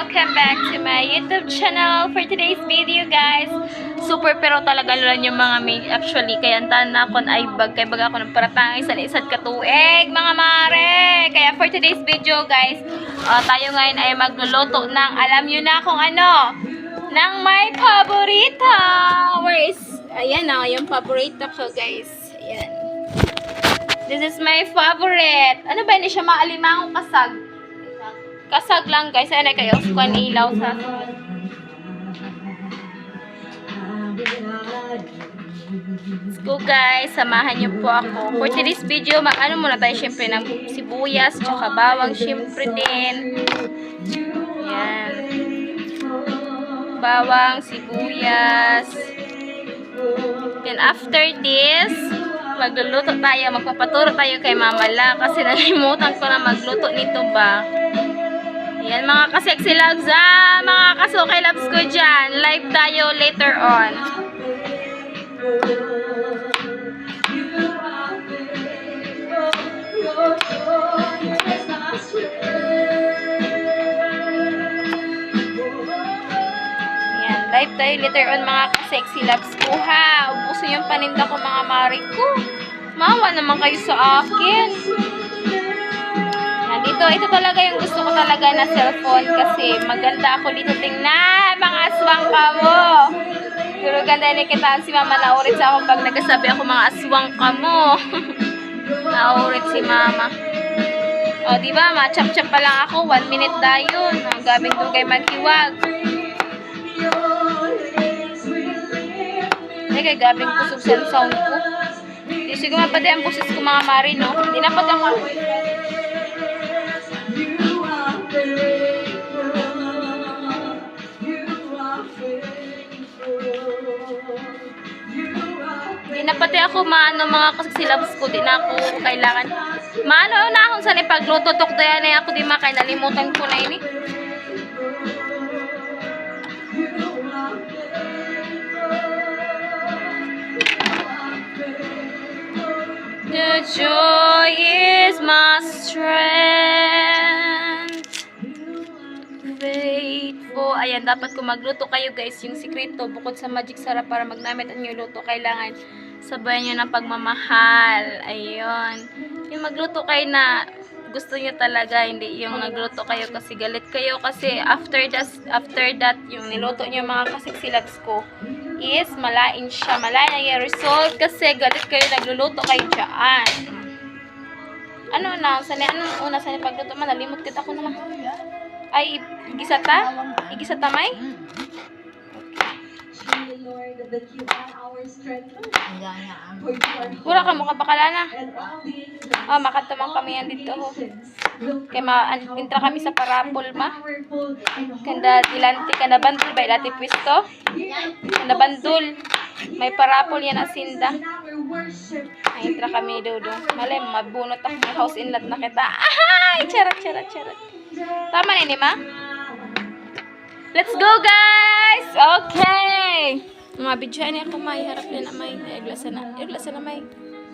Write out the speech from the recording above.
welcome back to my YouTube channel. For today's video guys, super pero talaga lang yung mga may actually kaya na kon ay bag kay baga ako ng paratangay sa isad katuig mga mare. Kaya for today's video guys, tayo ngayon ay magluluto ng alam nyo na kung ano, ng may paborita. Where is, ayan na yung paborita ko guys. Ayan. This is my favorite. Ano ba yun siya, maalimang kasag? Kasag lang guys. Ayan na kayo. Kuhan ilaw sa let's go guys. Samahan niyo po ako. For today's video, ano muna tayo syempre ng sibuyas, tsaka bawang syempre din. Ayan. Bawang, sibuyas. Then after this, magluluto tayo. Magpapaturo tayo kay Mama La kasi nalimutan ko na magluto nito ba. Yan mga ka-sexy loves, mga kasukay loves ko dyan. Live tayo later on. Yan, live tayo later on mga ka-sexy loves ko ha. Ubusin yung paninda ko mga mari ko. Mawa naman kayo sa akin. Dito, ito talaga yung gusto ko talaga na cellphone kasi maganda ako dito tingnan, mga aswang ka mo. Pero ganda ni kita si Mama, naurit sa akong pag nagsasabi ako mga aswang ka mo. Naurit si Mama. O, diba, ma-chap-chap pa lang ako, 1 minute dayon. Ang gabing dugay maghiwag. Ay, kay gabing kusog sa sound ko. Di siguro mapadi ang busis ko mga mari, no? Hindi na pa ako. Di na pati ako maano mga kasilabs ko, di na ako kailangan maano na akong sa ipagluto tok to yan ako di makay nalimutan ko na ini. The joy is my strength. Faithful. Ayan, dapat kung magluto kayo guys, yung sikreto, bukod sa magic sarap para magnamit ang yung luto, kailangan sabayan nyo ng pagmamahal. Ayun. Yung magluto kayo na gusto nyo talaga, hindi yung nagluto kayo kasi galit kayo. Kasi after that, yung niluto nyo mga kasiksilabs ko, is malain siya. Malain yung result kasi galit kayo, nagluluto kayo dyan. Ano na? Anong una sa pagluto man? Nalimot kita ko naman. Ay, igisata? Igisata may? Pura ka mukha bakala na. Makatamang kami yan dito. Kaya intra kami sa parapol ma. Kanda dilante, kanda bandul ba ilati pwesto? Kanda bandul. May parapol yan asinda. Ay, intra kami dodo. Malay, mabunot ako. May house inlet na kita. Ay, charat. Tama na ni ma? Let's go guys! Okay! Mga video niya ako may harap na may. Iglasa na may.